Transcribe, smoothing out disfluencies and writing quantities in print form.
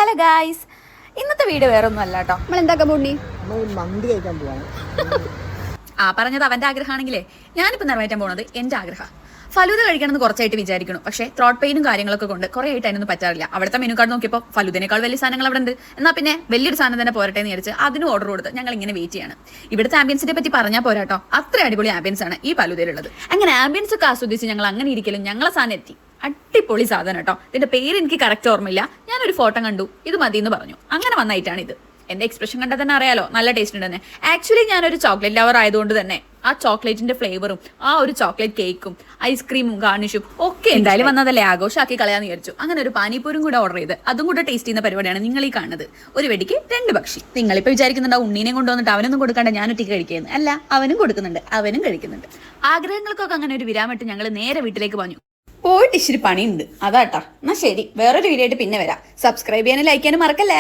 Hello guys, ഇന്നത്തെ video വേറെ ഒന്നും അല്ല കേട്ടോ. നമ്മൾ എന്താക്കാൻ പോണ്ടി മന്തി കഴിക്കാൻ പോവാണ്. പറഞ്ഞത് അവന്റെ ആഗ്രഹമാണെങ്കിലേ ഞാനിപ്പോൾ നിറവേറ്റാൻ പോകുന്നത് എൻ്റെ ആഗ്രഹം. ഫലൂദ കഴിക്കണമെന്ന് കുറച്ചായിട്ട് വിചാരിക്കണം. പക്ഷേ ത്രോട്ട് പെയിനും കാര്യങ്ങളൊക്കെ കൊണ്ട് കുറേ ആയിട്ട് അതിനൊന്നും പറ്റാറില്ല. അവിടുത്തെ മെനു കാർഡ് നോക്കിയപ്പോൾ ഫലൂദിനേക്കാൾ വലിയ സാധനങ്ങൾ അവിടെ ഉണ്ട്. എന്നാൽ പിന്നെ വലിയൊരു സാധനം തന്നെ പോരട്ടെ എന്ന് വിചാരിച്ച് അതിന് ഓർഡർ കൊടുത്ത് ഞങ്ങൾ ഇങ്ങനെ വെയിറ്റ് ചെയ്യാണ്. ഇവിടുത്തെ ആംബിയൻസിനെ പറ്റി പറഞ്ഞാൽ പോരാട്ടോ, അത്ര അടിപൊളി ആംബിയൻസ് ആണ് ഈ ഫലൂദയിലുള്ളത്. അങ്ങനെ ആംബിയൻസ് ഒക്കെ ആസ്വദിച്ച് ഞങ്ങൾ അങ്ങനെ ഇരിക്കലും ഞങ്ങളെ സാധനം എത്തി. അടിപൊളി സാധനം കേട്ടോ. ഇതിന്റെ പേര് എനിക്ക് കറക്റ്റ് ഓർമ്മയില്ല. ഞാനൊരു ഫോട്ടോ കണ്ടു, ഇത് മതി എന്ന് പറഞ്ഞു. അങ്ങനെ വന്നായിട്ടാണ് ഇത്. എന്റെ എക്സ്പ്രഷൻ കണ്ടാൽ തന്നെ അറിയാലോ നല്ല ടേസ്റ്റ് ഉണ്ട് തന്നെ. ആക്ച്വലി ഞാനൊരു ചോക്ലേറ്റ് ലവർ ആയതുകൊണ്ട് തന്നെ ആ ചോക്ലേറ്റിന്റെ ഫ്ലേവറും ആ ഒരു ചോക്ലേറ്റ് കേക്കും ഐസ്ക്രീമും ഗാർണിഷും ഒക്കെ എന്തായാലും വന്നതല്ലേ, ആഘോഷമാക്കി കളയാന്ന് വിചാരിച്ചു. അങ്ങനെ ഒരു പാനിപ്പൂരും കൂടെ ഓർഡർ ചെയ്ത് അതും കൂടെ ടേസ്റ്റ് ചെയ്യുന്ന പരിപാടിയാണ് നിങ്ങൾ ഈ കാണുന്നത്. ഒരു വെടിക്ക് 2 പക്ഷി. നിങ്ങളിപ്പോൾ വിചാരിക്കുന്നുണ്ടാവും ഉണ്ണീനെ കൊണ്ടുവന്നിട്ട് അവനൊന്നും കൊടുക്കാണ്ട് ഞാൻ ഒറ്റയ്ക്ക് കഴിക്കുന്നത്. അല്ല, അവനും കൊടുക്കുന്നുണ്ട്, അവനും കഴിക്കുന്നുണ്ട്. ആഗ്രഹങ്ങൾക്കൊക്കെ അങ്ങനെ ഒരു വിരാമിട്ട് ഞങ്ങൾ നേരെ വീട്ടിലേക്ക് പറഞ്ഞു. പോയിട്ട് ഇച്ചിരി പണിയുണ്ട് അതാട്ടാ. എന്നാ ശരി, വേറൊരു വീഡിയോ ആയിട്ട് പിന്നെ വരാം. സബ്സ്ക്രൈബ് ചെയ്യാനും ലൈക്ക് ചെയ്യാനും മറക്കല്ലേ.